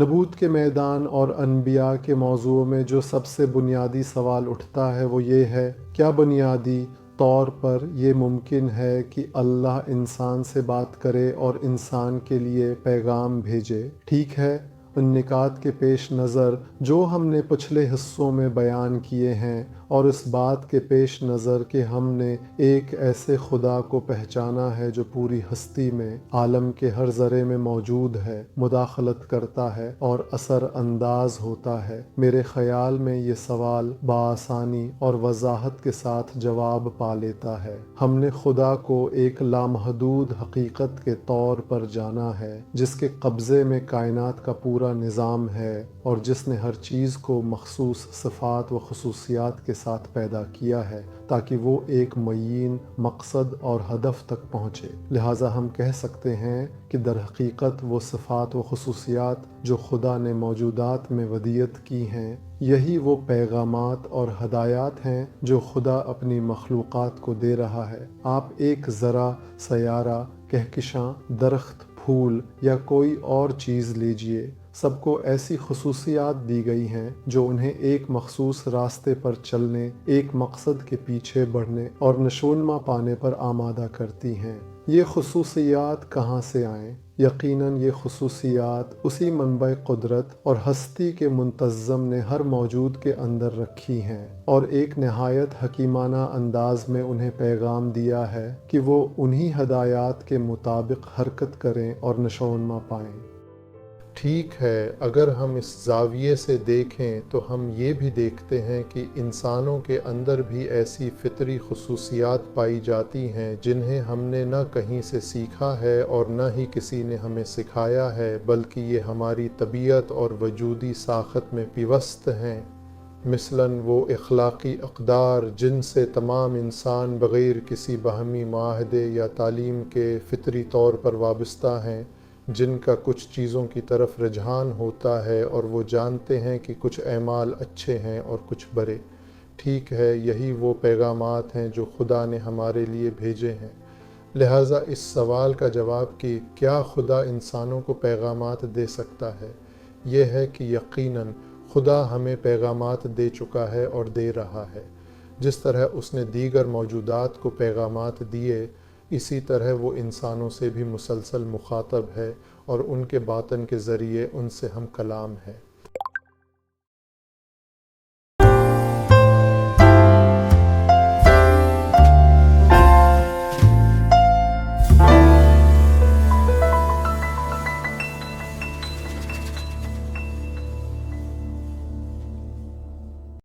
نبوت کے میدان اور انبیاء کے موضوع میں جو سب سے بنیادی سوال اٹھتا ہے وہ یہ ہے، کیا بنیادی طور پر یہ ممکن ہے کہ اللہ انسان سے بات کرے اور انسان کے لیے پیغام بھیجے؟ ٹھیک ہے، ان نکات کے پیش نظر جو ہم نے پچھلے حصوں میں بیان کیے ہیں، اور اس بات کے پیش نظر کہ ہم نے ایک ایسے خدا کو پہچانا ہے جو پوری ہستی میں، عالم کے ہر ذرے میں موجود ہے، مداخلت کرتا ہے اور اثر انداز ہوتا ہے، میرے خیال میں یہ سوال بآسانی اور وضاحت کے ساتھ جواب پا لیتا ہے۔ ہم نے خدا کو ایک لامحدود حقیقت کے طور پر جانا ہے، جس کے قبضے میں کائنات کا پورا نظام ہے اور جس نے ہر چیز کو مخصوص صفات و خصوصیات کے ساتھ پیدا کیا ہے تاکہ وہ ایک معین مقصد اور ہدف تک پہنچے۔ لہٰذا ہم کہہ سکتے ہیں کہ در حقیقت وہ صفات و خصوصیات جو خدا نے موجودات میں ودیعت کی ہیں، یہی وہ پیغامات اور ہدایات ہیں جو خدا اپنی مخلوقات کو دے رہا ہے۔ آپ ایک ذرہ، سیارہ، کہکشاں، درخت، پھول یا کوئی اور چیز لیجئے، سب کو ایسی خصوصیات دی گئی ہیں جو انہیں ایک مخصوص راستے پر چلنے، ایک مقصد کے پیچھے بڑھنے اور نشوونما پانے پر آمادہ کرتی ہیں۔ یہ خصوصیات کہاں سے آئیں؟ یقیناً یہ خصوصیات اسی منبع قدرت اور ہستی کے منتظم نے ہر موجود کے اندر رکھی ہیں اور ایک نہایت حکیمانہ انداز میں انہیں پیغام دیا ہے کہ وہ انہی ہدایات کے مطابق حرکت کریں اور نشوونما پائیں۔ ٹھیک ہے، اگر ہم اس زاویے سے دیکھیں تو ہم یہ بھی دیکھتے ہیں کہ انسانوں کے اندر بھی ایسی فطری خصوصیات پائی جاتی ہیں جنہیں ہم نے نہ کہیں سے سیکھا ہے اور نہ ہی کسی نے ہمیں سکھایا ہے، بلکہ یہ ہماری طبیعت اور وجودی ساخت میں پیوست ہیں۔ مثلاً وہ اخلاقی اقدار جن سے تمام انسان بغیر کسی باہمی معاہدے یا تعلیم کے فطری طور پر وابستہ ہیں، جن کا کچھ چیزوں کی طرف رجحان ہوتا ہے اور وہ جانتے ہیں کہ کچھ اعمال اچھے ہیں اور کچھ برے۔ ٹھیک ہے، یہی وہ پیغامات ہیں جو خدا نے ہمارے لیے بھیجے ہیں۔ لہٰذا اس سوال کا جواب کہ کیا خدا انسانوں کو پیغامات دے سکتا ہے، یہ ہے کہ یقیناً خدا ہمیں پیغامات دے چکا ہے اور دے رہا ہے۔ جس طرح اس نے دیگر موجودات کو پیغامات دیے، اسی طرح وہ انسانوں سے بھی مسلسل مخاطب ہے اور ان کے باطن کے ذریعے ان سے ہم کلام ہے۔